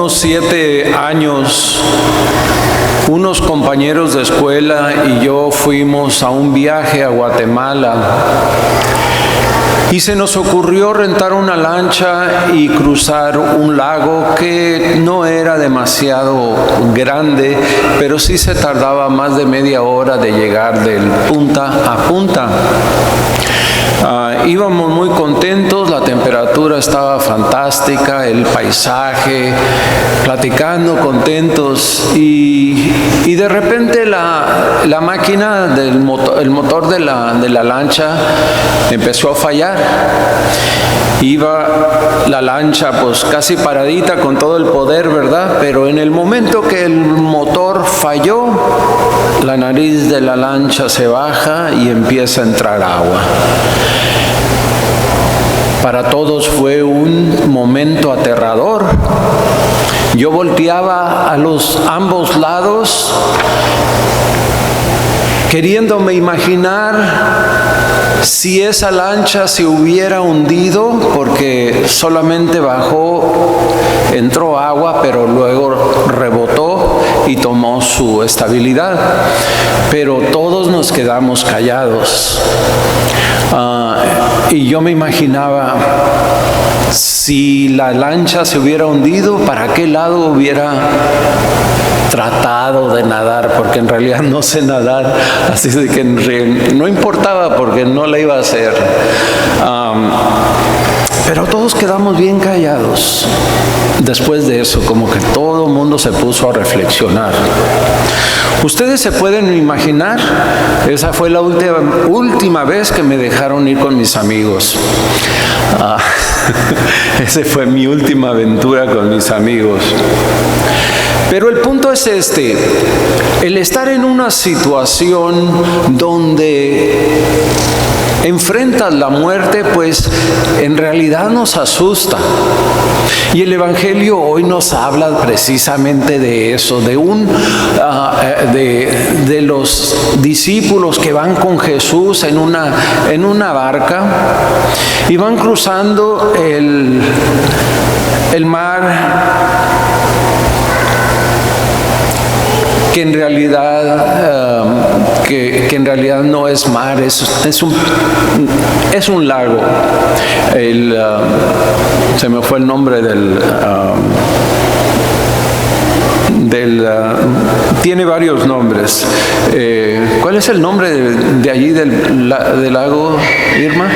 unos 7 años, unos compañeros de escuela y yo fuimos a un viaje a Guatemala y se nos ocurrió rentar una lancha y cruzar un lago que no era demasiado grande, pero sí se tardaba más de media hora de llegar del punta a punta. Íbamos muy contentos, la temperatura estaba fantástica, el paisaje, platicando contentos y de repente la máquina el motor de la lancha empezó a fallar. Iba la lancha pues casi paradita con todo el poder, ¿verdad? Pero en el momento que el motor falló, la nariz de la lancha se baja y empieza a entrar agua. Para todos fue un momento aterrador. Yo volteaba a ambos lados, queriéndome imaginar si esa lancha se hubiera hundido, porque solamente entró agua, pero luego rebotó y tomó su estabilidad. Pero todos nos quedamos callados. Y yo me imaginaba, si la lancha se hubiera hundido, ¿para qué lado hubiera tratado de nadar? Porque en realidad no sé nadar, así de que no importaba porque no la iba a hacer. Pero todos quedamos bien callados. Después de eso, como que todo el mundo se puso a reflexionar. Ustedes se pueden imaginar, esa fue la última vez que me dejaron ir con mis amigos. Esa fue mi última aventura con mis amigos. Pero el punto es el estar en una situación donde enfrentas la muerte, pues en realidad nos asusta. Y el Evangelio hoy nos habla precisamente de eso, de los discípulos que van con Jesús en una barca y van cruzando el mar, que en realidad no es mar, es un lago. Se me fue el nombre tiene varios nombres. ¿Cuál es el nombre de allí del lago, Irma?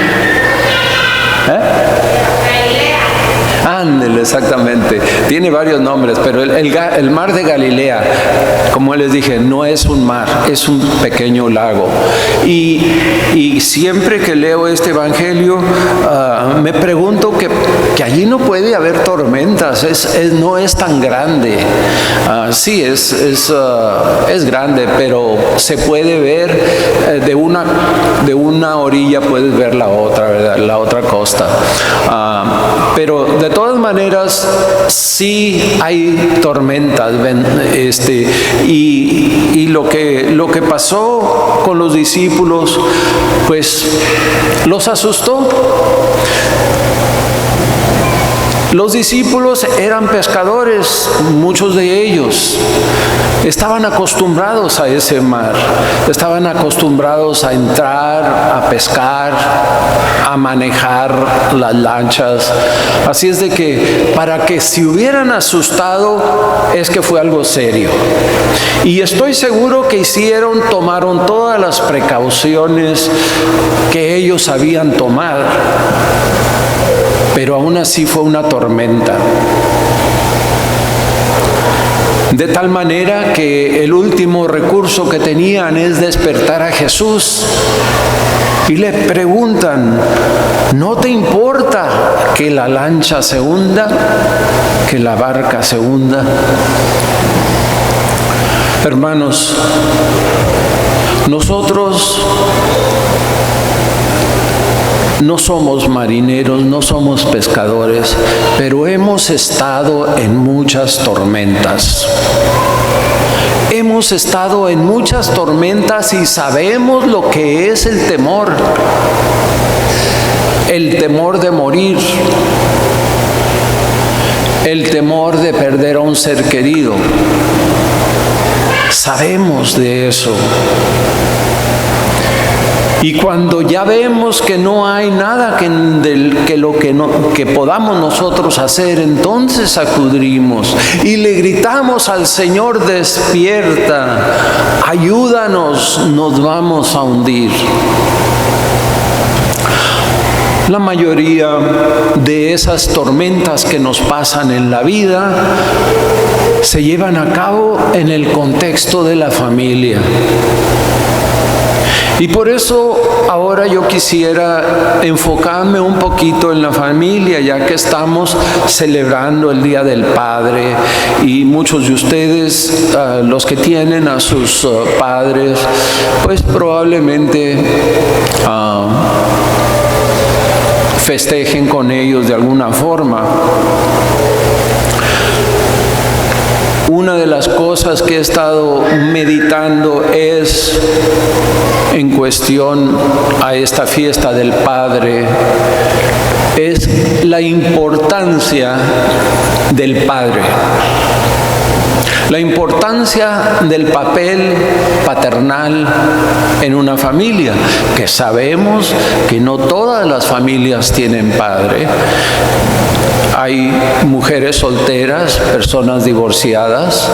Ándele, exactamente. Tiene varios nombres, pero el mar de Galilea, como les dije, no es un mar, es un pequeño lago. Y siempre que leo este evangelio, me pregunto que allí no puede haber tormentas, no es tan grande. Sí, es grande, pero se puede ver de una orilla, puedes ver la otra, ¿verdad? La otra costa. Pero de todas maneras sí hay tormentas, y lo que pasó con los discípulos pues los asustó. Los discípulos eran pescadores, muchos de ellos estaban acostumbrados a ese mar, estaban acostumbrados a entrar, a pescar, a manejar las lanchas. Así es de que para que se hubieran asustado es que fue algo serio. Y estoy seguro que tomaron todas las precauciones que ellos sabían tomar. Pero aún así fue una tormenta. De tal manera que el último recurso que tenían es despertar a Jesús. Y le preguntan, ¿no te importa que la lancha se hunda? ¿Que la barca se hunda? Hermanos, nosotros no somos marineros, no somos pescadores, pero hemos estado en muchas tormentas. Hemos estado en muchas tormentas y sabemos lo que es el temor de morir, el temor de perder a un ser querido. Sabemos de eso. Y cuando ya vemos que no hay nada que podamos nosotros hacer, entonces acudimos y le gritamos al Señor: despierta, ayúdanos, nos vamos a hundir. La mayoría de esas tormentas que nos pasan en la vida se llevan a cabo en el contexto de la familia. Y por eso ahora yo quisiera enfocarme un poquito en la familia, ya que estamos celebrando el Día del Padre y muchos de ustedes, los que tienen a sus padres, pues probablemente festejen con ellos de alguna forma. Una de las cosas que he estado meditando es en cuestión a esta fiesta del Padre, es la importancia del Padre. La importancia del papel paternal en una familia, que sabemos que no todas las familias tienen padre. Hay mujeres solteras, personas divorciadas,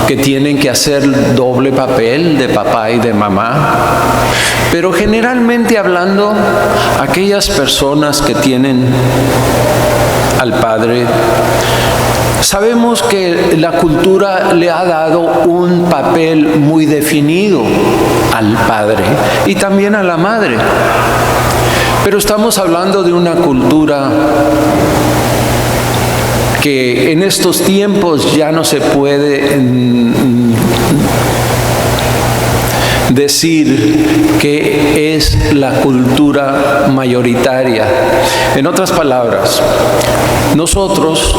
que tienen que hacer doble papel de papá y de mamá. Pero generalmente hablando, aquellas personas que tienen al padre, sabemos que la cultura le ha dado un papel muy definido al padre y también a la madre. Pero estamos hablando de una cultura que en estos tiempos ya no se puede decir que es la cultura mayoritaria. En otras palabras, nosotros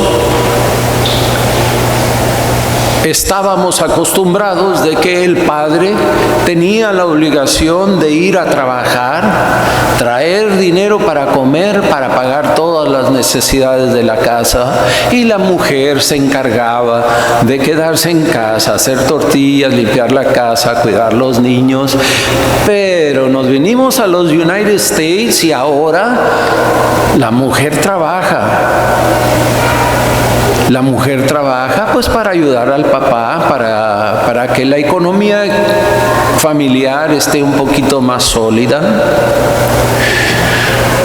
estábamos acostumbrados de que el padre tenía la obligación de ir a trabajar, traer dinero para comer, para pagar todas las necesidades de la casa, y la mujer se encargaba de quedarse en casa, hacer tortillas, limpiar la casa, cuidar los niños. Pero nos vinimos a los United States y ahora la mujer trabaja. La mujer trabaja pues para ayudar al papá, para que la economía familiar esté un poquito más sólida.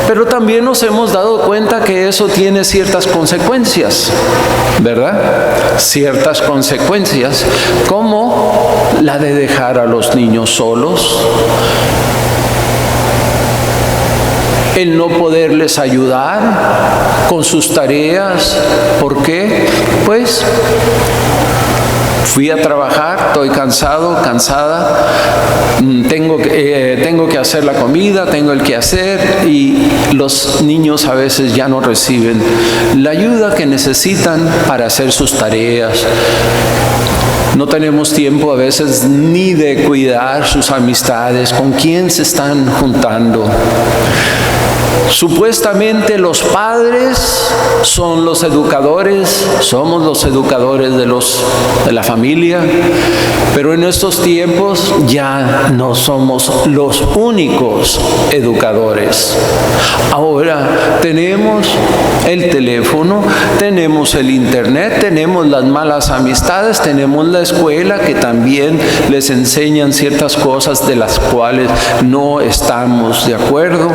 Pero también nos hemos dado cuenta que eso tiene ciertas consecuencias, ¿verdad? Ciertas consecuencias, como la de dejar a los niños solos, el no poderles ayudar con sus tareas. ¿Por qué? Pues fui a trabajar, estoy cansado, cansada, tengo que hacer la comida, tengo el que hacer, y los niños a veces ya no reciben la ayuda que necesitan para hacer sus tareas. No tenemos tiempo a veces ni de cuidar sus amistades, con quién se están juntando. Supuestamente los padres son los educadores, somos los educadores de la familia, pero en estos tiempos ya no somos los únicos educadores. Ahora tenemos el teléfono, tenemos el internet, tenemos las malas amistades, tenemos la escuela que también les enseñan ciertas cosas de las cuales no estamos de acuerdo.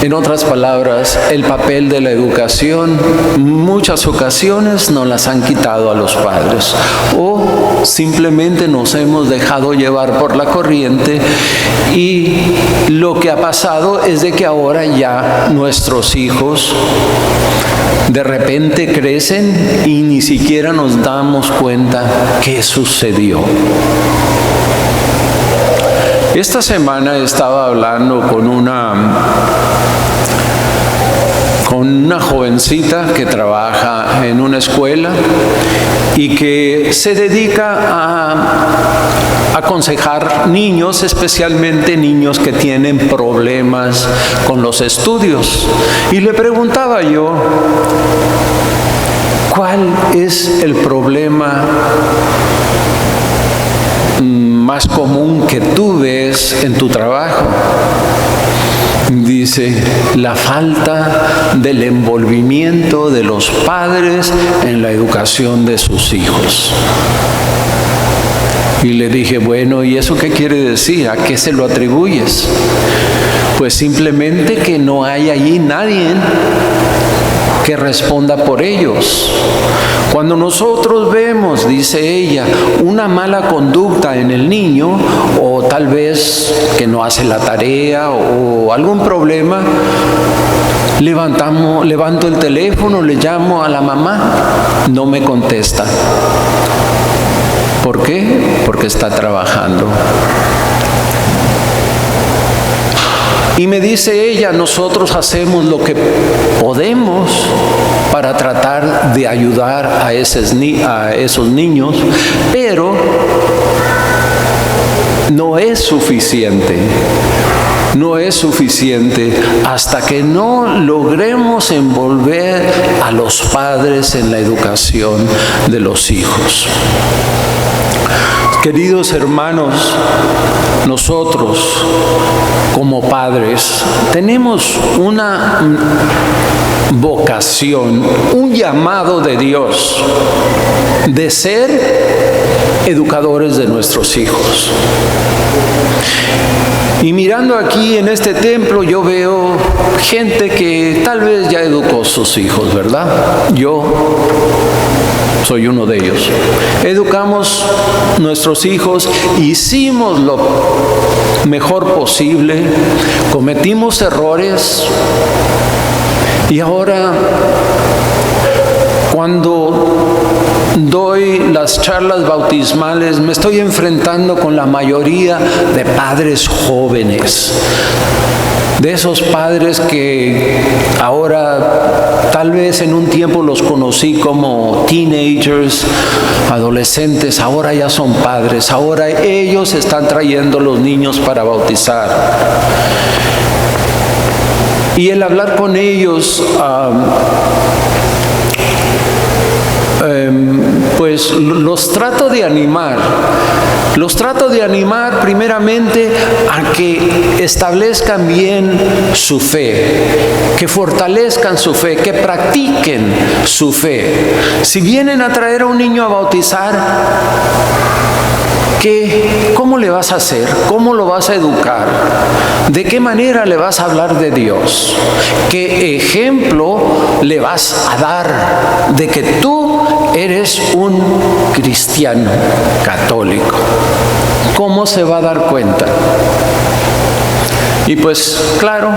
En otras palabras, el papel de la educación, muchas ocasiones nos las han quitado a los padres, o simplemente nos hemos dejado llevar por la corriente, y lo que ha pasado es de que ahora ya nuestros hijos de repente crecen y ni siquiera nos damos cuenta qué sucedió. Esta semana estaba hablando con con una jovencita que trabaja en una escuela y que se dedica a aconsejar niños, especialmente niños que tienen problemas con los estudios. Y le preguntaba yo, ¿cuál es el problema más común que tú ves en tu trabajo? Dice, la falta del envolvimiento de los padres en la educación de sus hijos. Y le dije, bueno, ¿y eso qué quiere decir? ¿A qué se lo atribuyes? Pues simplemente que no hay allí nadie que responda por ellos. Cuando nosotros vemos, dice ella, una mala conducta en el niño, o tal vez que no hace la tarea o algún problema, levanto el teléfono, le llamo a la mamá, no me contesta. ¿Por qué? Porque está trabajando. Y me dice ella, nosotros hacemos lo que podemos para tratar de ayudar a esos niños, pero no es suficiente. No es suficiente hasta que no logremos envolver a los padres en la educación de los hijos. Queridos hermanos, nosotros como padres tenemos una vocación, un llamado de Dios de ser educadores de nuestros hijos. Y mirando aquí en este templo yo veo gente que tal vez ya educó a sus hijos, ¿verdad? Yo soy uno de ellos. Educamos nuestros hijos, hicimos lo mejor posible, cometimos errores y ahora cuando doy las charlas bautismales me estoy enfrentando con la mayoría de padres jóvenes. De esos padres que ahora, tal vez en un tiempo los conocí como teenagers, adolescentes, ahora ya son padres, ahora ellos están trayendo los niños para bautizar. Y el hablar con ellos, pues los trato de animar. Los trato de animar primeramente a que establezcan bien su fe, que fortalezcan su fe, que practiquen su fe. Si vienen a traer a un niño a bautizar, ¿cómo le vas a hacer? ¿Cómo lo vas a educar? ¿De qué manera le vas a hablar de Dios? ¿Qué ejemplo le vas a dar de que tú eres un cristiano católico? ¿Cómo se va a dar cuenta? Y pues claro,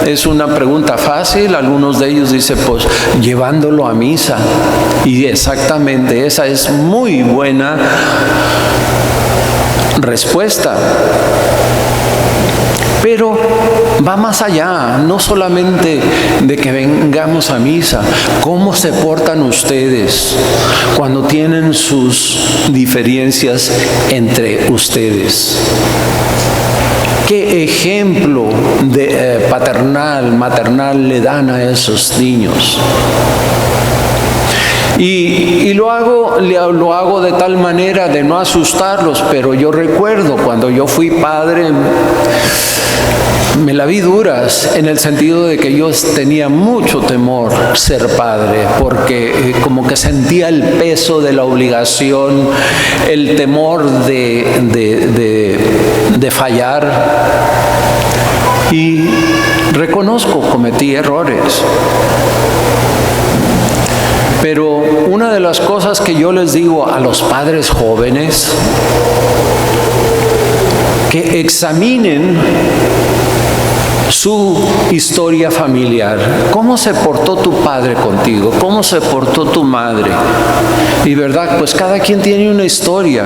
es una pregunta fácil. Algunos de ellos dicen, pues llevándolo a misa. Y exactamente, esa es muy buena respuesta. Pero va más allá, no solamente de que vengamos a misa. ¿Cómo se portan ustedes cuando tienen sus diferencias entre ustedes? ¿Qué ejemplo de maternal le dan a esos niños? Y lo hago de tal manera de no asustarlos, pero yo recuerdo cuando yo fui padre, me la vi duras en el sentido de que yo tenía mucho temor ser padre, porque como que sentía el peso de la obligación, el temor de fallar. Y reconozco, cometí errores. Pero una de las cosas que yo les digo a los padres jóvenes, que examinen su historia familiar. ¿Cómo se portó tu padre contigo? ¿Cómo se portó tu madre? Y verdad, pues cada quien tiene una historia.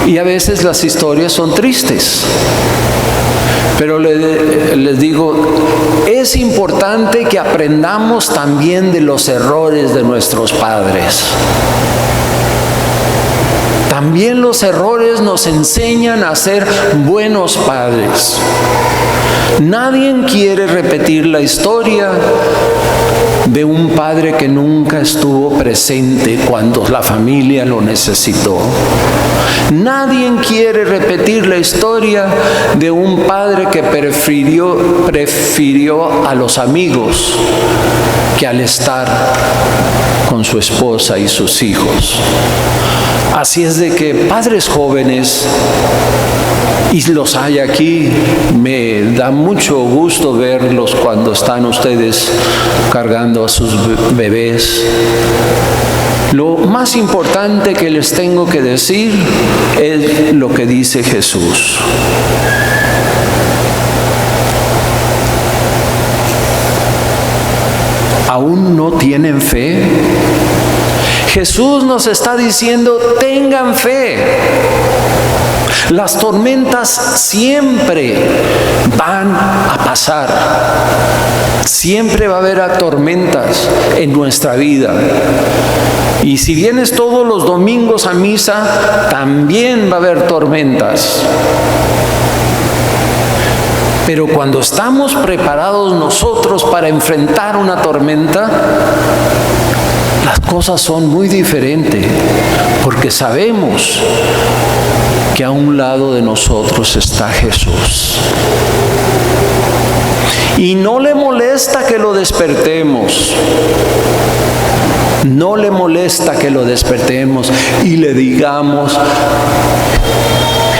Y a veces las historias son tristes. Pero les digo, es importante que aprendamos también de los errores de nuestros padres. También los errores nos enseñan a ser buenos padres. Nadie quiere repetir la historia de un padre que nunca estuvo presente cuando la familia lo necesitó. Nadie quiere repetir la historia de un padre que prefirió a los amigos que al estar con su esposa y sus hijos. Así es de que padres jóvenes, y los hay aquí, me da mucho gusto verlos cuando están ustedes cargando a sus bebés. Lo más importante que les tengo que decir es lo que dice Jesús. ¿Aún no tienen fe? Jesús nos está diciendo, tengan fe. Las tormentas siempre van a pasar. Siempre va a haber tormentas en nuestra vida. Y si vienes todos los domingos a misa, también va a haber tormentas. Pero cuando estamos preparados nosotros para enfrentar una tormenta, las cosas son muy diferentes, porque sabemos que a un lado de nosotros está Jesús. Y no le molesta que lo despertemos. No le molesta que lo despertemos y le digamos,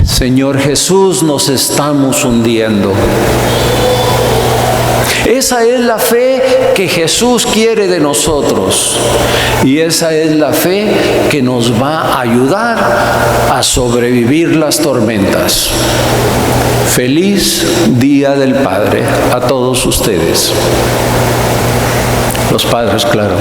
Señor Jesús, nos estamos hundiendo. Esa es la fe que Jesús quiere de nosotros. Y esa es la fe que nos va a ayudar a sobrevivir las tormentas. Feliz Día del Padre a todos ustedes. Los padres, claro.